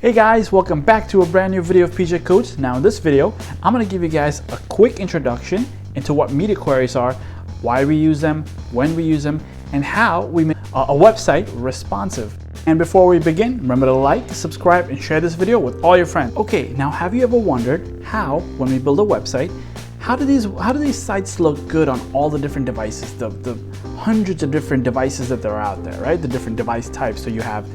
Hey guys, welcome back to a brand new video of PJ Codes. Now in this video, I'm going to give you guys a quick introduction into what media queries are, why we use them, when we use them, and how we make a website responsive. And before we begin, remember to like, subscribe, and share this video with all your friends. Okay, now have you ever wondered how, when we build a website, how do these sites look good on all the different devices, the hundreds of different devices that are out there, right? The different device types. So you have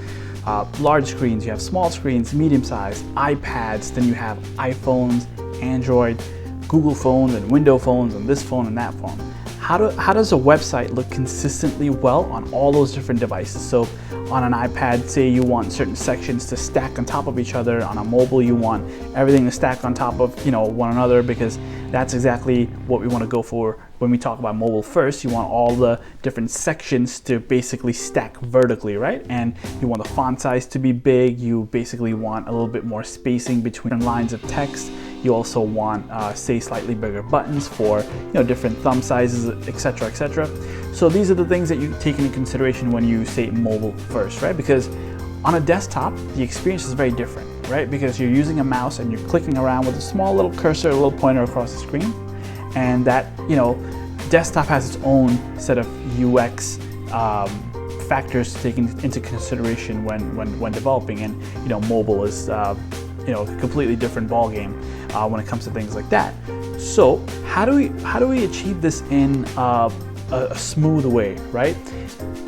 large screens, you have small screens, medium size, iPads, then you have iPhones, Android, Google phones, and Windows phones, and this phone and that phone. How does a website look consistently well on all those different devices? So on an iPad, say you want certain sections to stack on top of each other. On a mobile, you want everything to stack on top of one another, because that's exactly what we want to go for when we talk about mobile first. You want all the different sections to basically stack vertically, right? And you want the font size to be big. You basically want a little bit more spacing between lines of text. You also want, say, slightly bigger buttons for different thumb sizes, etc., etc. So these are the things that you take into consideration when you say mobile first, right? Because on a desktop, the experience is very different, right? Because you're using a mouse and you're clicking around with a small little cursor, a little pointer across the screen, and that desktop has its own set of UX factors taken into consideration when developing, and mobile is a completely different ball game when it comes to things like that. So how do we achieve this in a smooth way, right?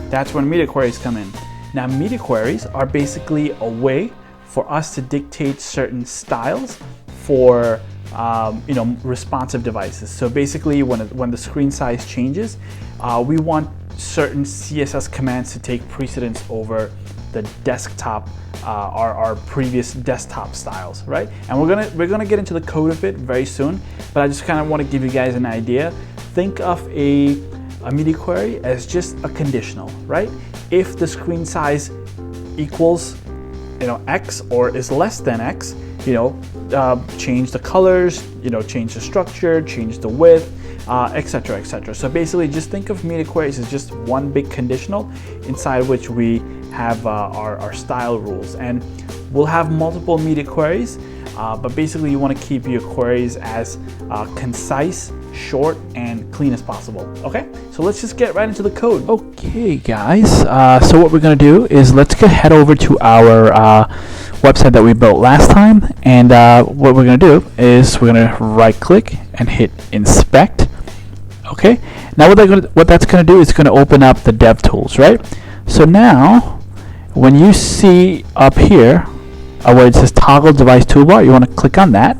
That's when media queries come in. Now, media queries are basically a way for us to dictate certain styles for responsive devices. So basically, when the screen size changes, we want certain CSS commands to take precedence over the desktop, our previous desktop styles, right? And we're gonna get into the code of it very soon, but I just kind of want to give you guys an idea. Think of a media query as just a conditional, right? If the screen size equals X or is less than X, change the colors, change the structure, change the width, etc., etc. So basically, just think of media queries as just one big conditional inside which we have our style rules, and we'll have multiple media queries, but basically you want to keep your queries as concise, short, and clean as possible. Okay, so let's just get right into the code. Okay guys, so what we're going to do is let's head over to our website that we built last time, and what we're going to do is we're going to right click and hit inspect. Okay, now what that's going to do is going to open up the dev tools, right? So now when you see up here where it says toggle device toolbar, you want to click on that.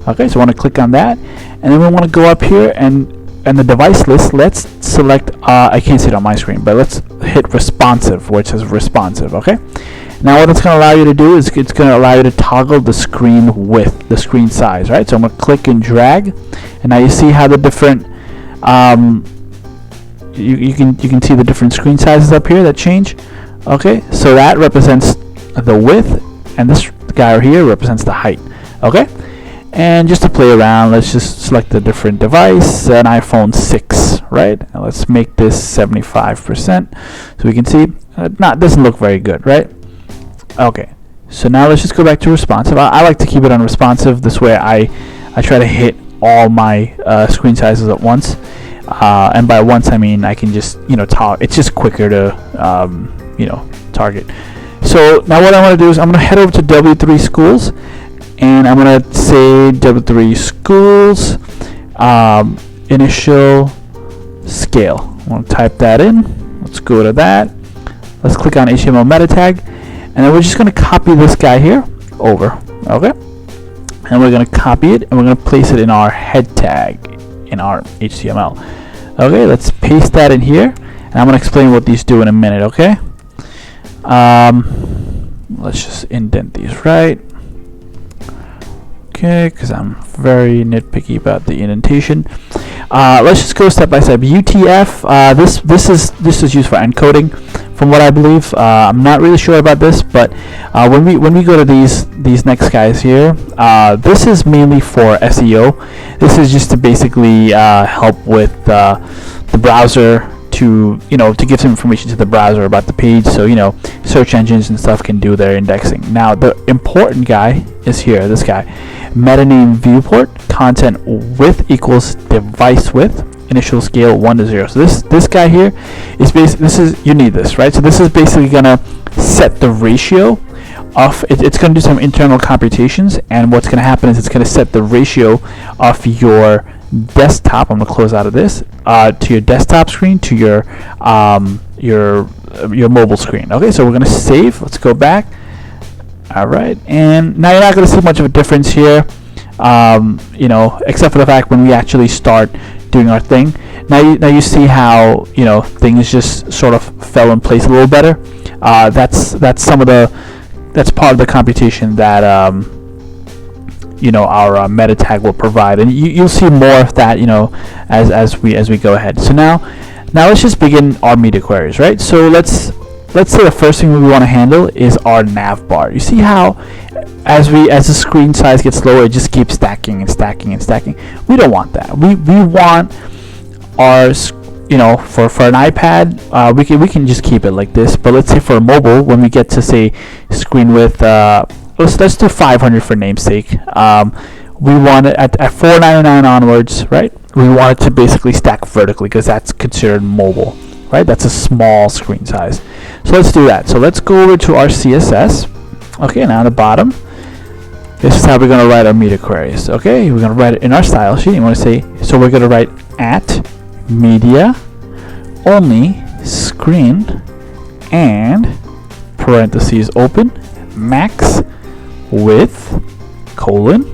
Okay, so I want to click on that, and then we want to go up here and the device list, let's select, I can't see it on my screen, but let's hit responsive where it says responsive. Okay, now what it's going to allow you to do is it's going to allow you to toggle the screen width, the screen size, right? So I'm going to click and drag, and now you see how the different you can see the different screen sizes up here that change. Okay, so that represents the width, and this guy right here represents the height. Okay, and just to play around, let's just select a different device, an iPhone 6, right? And let's make this 75%, so we can see doesn't look very good, right? Okay, so now let's just go back to responsive. I like to keep it on responsive. This way I try to hit all my screen sizes at once, and by once I mean I can just it's just quicker to target. So now what I want to do is I'm going to head over to W3 Schools, and I'm going to say W3 Schools initial scale. I want to type that in. Let's go to that. Let's click on HTML meta tag, and then we're just going to copy this guy here over. Okay, and we're going to copy it, and we're going to place it in our head tag in our HTML. Okay, let's paste that in here, and I'm going to explain what these do in a minute. Okay, let's just indent these right. Okay, because I'm very nitpicky about the indentation. Let's just go step by step. UTF. This is used for encoding, from what I believe. I'm not really sure about this, but when we go to these next guys here, this is mainly for SEO. This is just to basically help with the browser to, you know, to give some information to the browser about the page, so, you know, search engines and stuff can do their indexing. Now the important guy is here, this guy, meta name viewport, content width equals device width, initial scale 1 to 0. So this guy here is basically, you need this, right? So this is basically gonna set the ratio of it's going to do some internal computations, and what's going to happen is it's going to set the ratio of your desktop, I'm going to close out of this, to your desktop screen to your mobile screen. Okay, so we're going to save. Let's go back. All right, and now you're not going to see much of a difference here, you know, except for the fact when we actually start doing our thing. Now you see how, you know, things just sort of fell in place a little better. That's part of the computation that you know, our meta tag will provide, and you'll see more of that, you know, as we go ahead. So now let's just begin our media queries, right? So let's say the first thing we want to handle is our nav bar. You see how as the screen size gets lower, it just keeps stacking and stacking and stacking. We don't want that. We want our, you know, for an iPad, we can just keep it like this. But let's say for a mobile, when we get to say screen width, let's do 500 for namesake. We want it at 499 onwards, right? We want it to basically stack vertically because that's considered mobile, right? That's a small screen size. So let's do that. So let's go over to our CSS. Okay, now at the bottom, this is how we're going to write our media queries. Okay, we're going to write it in our style sheet. You want to say, so we're going to write at media only screen and parentheses open max width colon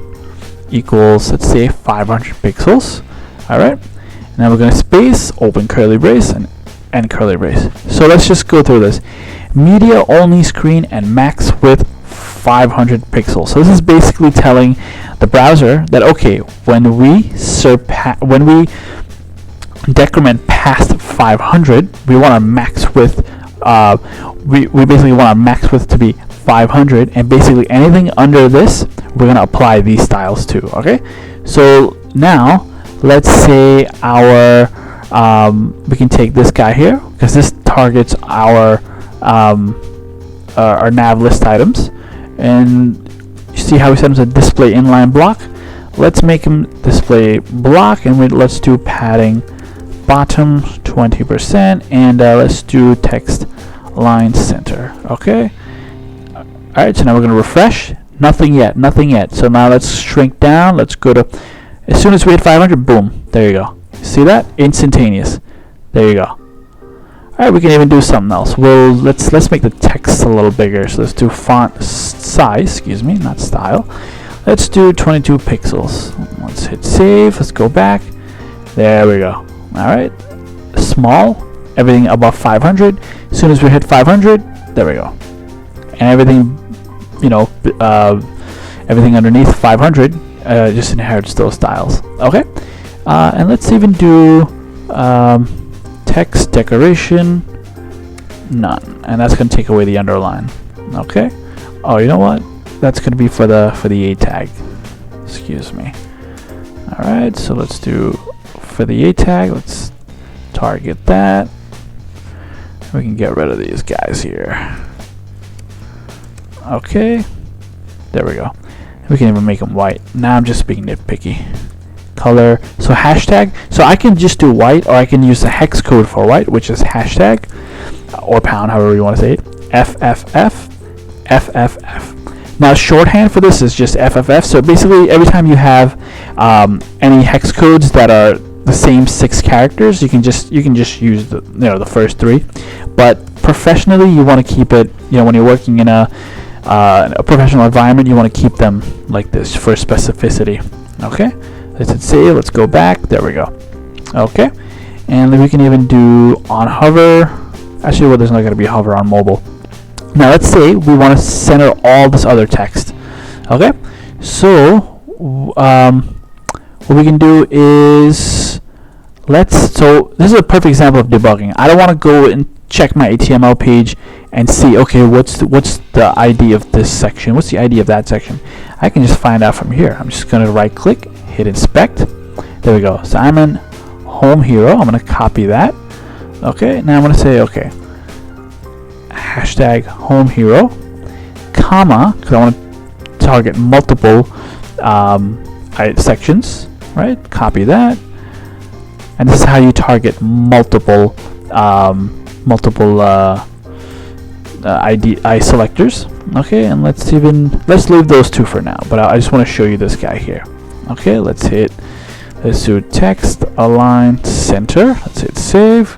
equals, let's say, 500 pixels. All right, now we're going to space open curly brace and curly brace. So let's just go through this. Media only screen and max width 500 pixels. So this is basically telling the browser that, okay, when we decrement past 500, we want our max width, we basically want our max width to be 500, and basically anything under this we're going to apply these styles to. Okay, so now let's say our we can take this guy here because this targets our nav list items, and you see how we set them to display inline block. Let's make them display block, and let's do padding bottom 20%, and let's do text line center. Okay, all right, so now we're going to refresh. Nothing yet. So now let's shrink down. Let's go to, as soon as we hit 500, boom, there you go. See that? Instantaneous. There you go. All right, we can even do something else. Well, let's make the text a little bigger. So let's do font size, excuse me, not style. Let's do 22 pixels. Let's hit save. Let's go back. There we go. All right, small, everything above 500. As soon as we hit 500, there we go. And everything, you know, everything underneath 500 just inherits those styles. Okay, and let's even do text decoration none, and that's going to take away the underline. Okay. Oh, you know what? That's going to be for the A tag. Excuse me. All right, so let's do for the A tag. Let's target that. We can get rid of these guys here. Okay, there we go. We can even make them white. Now I'm just being nitpicky. Color, so hashtag, so I can just do white, or I can use the hex code for white, which is hashtag or pound, however you want to say it, FFF FFF. Now shorthand for this is just FFF. So basically every time you have any hex codes that are the same 6 characters, you can just use the first 3. But professionally, you want to keep it, when you're working in a professional environment, you want to keep them like this for specificity. Okay, let's hit save. Let's go back. There we go. Okay, and then we can even do on hover. Actually, well, there's not going to be hover on mobile. Now let's say we want to center all this other text. Okay, so what we can do is so this is a perfect example of debugging. I don't want to go and check my HTML page and see, okay, what's the ID of this section? What's the ID of that section? I can just find out from here. I'm just going to right click, hit inspect. There we go. So I'm in Home Hero. I'm going to copy that. Okay, now I'm going to say okay. Hashtag home hero, comma, because I want to target multiple sections, right? Copy that, and this is how you target multiple ID selectors. Okay, and let's leave those two for now. But I just want to show you this guy here. Okay, let's do text align center. Let's hit save.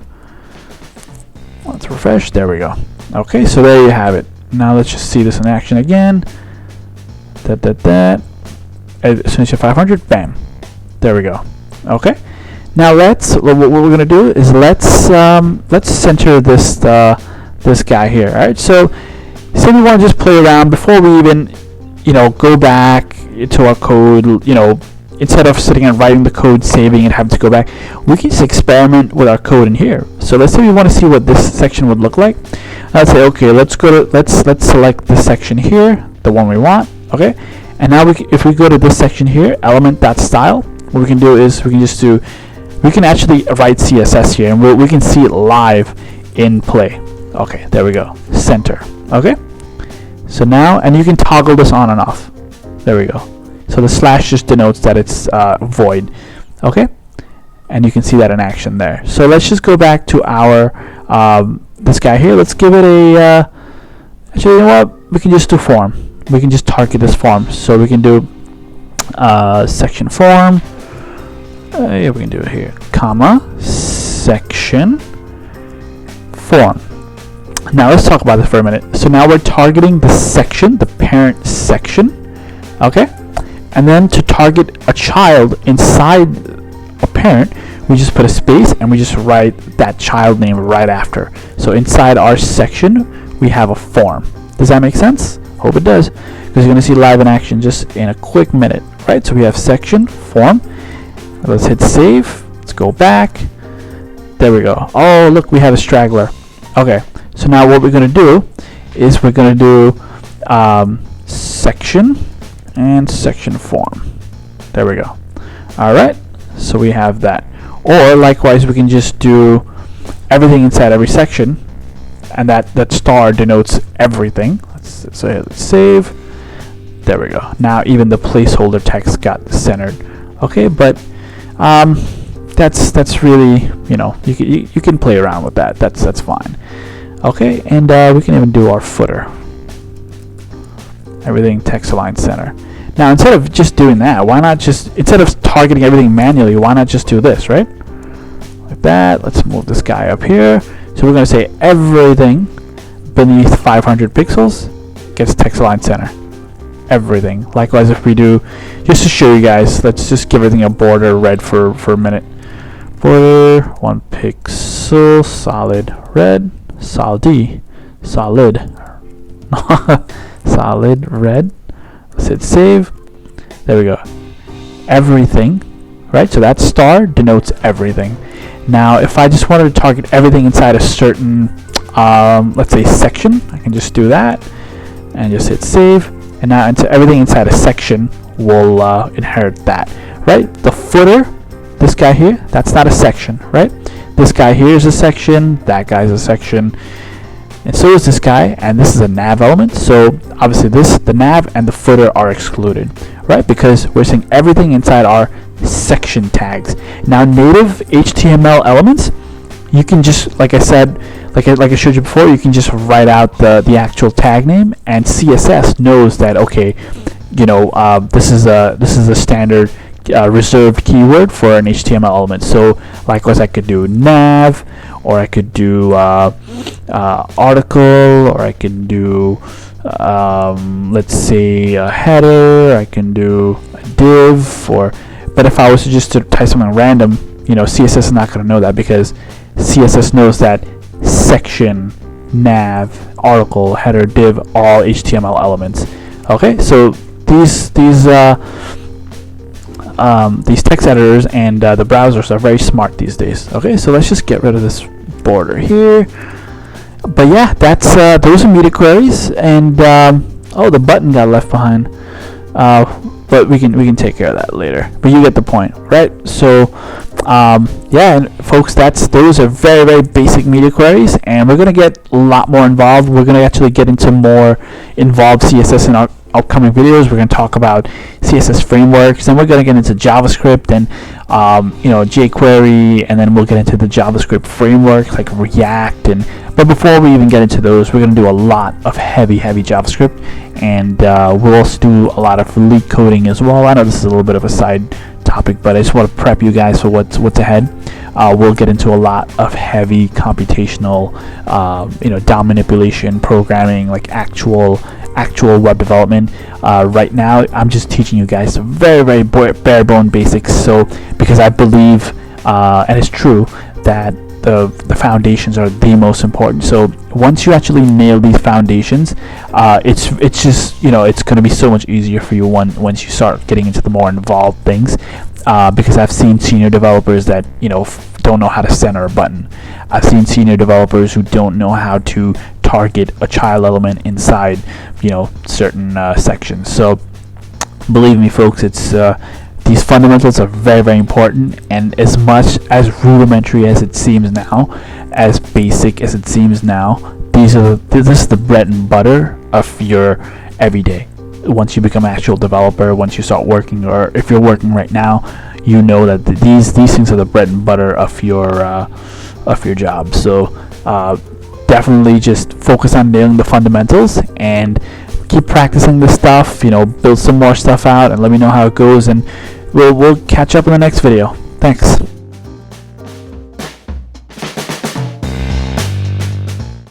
Let's refresh. There we go. Okay, so there you have it. Now let's just see this in action again. That. As soon as you're 500, bam. There we go. Okay. Now what we're gonna do is let's center this this guy here. All right. So say we want to just play around before we even go back to our code. Instead of sitting and writing the code, saving, and having to go back, we can just experiment with our code in here. So let's say we want to see what this section would look like. Let's say, okay, let's select this section here, the one we want. Okay, and now if we go to this section here, element.style, what we can do is we can actually write CSS here, and we can see it live in play. Okay, there we go, center. Okay, so now, and you can toggle this on and off. There we go. So the slash just denotes that it's void. Okay, and you can see that in action there. So let's just go back to our this guy here. Let's give it a actually, you know what, we can just do form. We can just target this form. So we can do section form. Yeah, we can do it here, comma, section form. Now let's talk about this for a minute. So now we're targeting the section, the parent section. Okay, and then to target a child inside a parent, we just put a space and we just write that child name right after. So inside our section, we have a form. Does that make sense? Hope it does, because you're going to see live in action just in a quick minute, right? So we have section, form. Let's hit save. Let's go back. There we go. Oh, look, we have a straggler. Okay, so now what we're going to do is we're going to do section and section form. There we go. All right, so we have that. Or likewise, we can just do everything inside every section, and that star denotes everything. Let's save. There we go. Now even the placeholder text got centered. Okay, but that's really, you can play around with that. That's fine. Okay, and we can even do our footer. Everything text align center. Now instead of just doing that, why not just, instead of targeting everything manually, why not just do this, right? Like that. Let's move this guy up here. So we're going to say everything beneath 500 pixels gets text align center. Everything. Likewise, if we do, just to show you guys, let's just give everything a border red for a minute. Border 1 pixel, solid red, solid solid red. Let's hit save. There we go. Everything, right? So that star denotes everything. Now if I just wanted to target everything inside a certain let's say section, I can just do that and just hit save, and now everything inside a section will inherit that, right? The footer, this guy here, that's not a section, right? This guy here is a section, that guy's a section, and so is this guy, and this is a nav element. So obviously the nav and the footer are excluded, right? Because we're seeing everything inside our section tags. Now native HTML elements, you can just, like I said, like I showed you before, you can just write out the actual tag name, and CSS knows that, okay, this is a standard reserved keyword for an HTML element. So likewise, I could do nav, or I could do article, or I can do let's say a header, I can do a div, but if I was to just type something random, CSS is not going to know that, because CSS knows that section, nav, article, header, div, all HTML elements. Okay, so these text editors and the browsers are very smart these days. Okay, so let's just get rid of this border here. But yeah, that's those are media queries, and oh, the button got left behind. but we can take care of that later. But you get the point, right? So yeah, and folks, those are very, very basic media queries, and we're gonna get a lot more involved. We're gonna actually get into more involved CSS in our upcoming videos. We're gonna talk about CSS frameworks, and we're gonna get into JavaScript and jQuery, and then we'll get into the JavaScript frameworks like React. But before we even get into those, we're gonna do a lot of heavy JavaScript, and we'll also do a lot of leak coding as well. I know this is a little bit of a side topic, but I just want to prep you guys for what's ahead. We'll get into a lot of heavy computational, DOM manipulation, programming, like actual web development. Right now, I'm just teaching you guys some very bare bone basics. So because I believe, and it's true, that the foundations are the most important. So once you actually nail these foundations, it's just it's going to be so much easier for you once you start getting into the more involved things. Because I've seen senior developers that don't know how to center a button. I've seen senior developers who don't know how to target a child element inside certain sections. So believe me, folks, it's these fundamentals are very important, and as much as rudimentary as it seems now, as basic as it seems now, this is the bread and butter of your everyday. Once you become an actual developer, once you start working, or if you're working right now, you know that these things are the bread and butter of your job. So definitely just focus on nailing the fundamentals and keep practicing this stuff. Build some more stuff out and let me know how it goes, and we'll catch up in the next video. Thanks.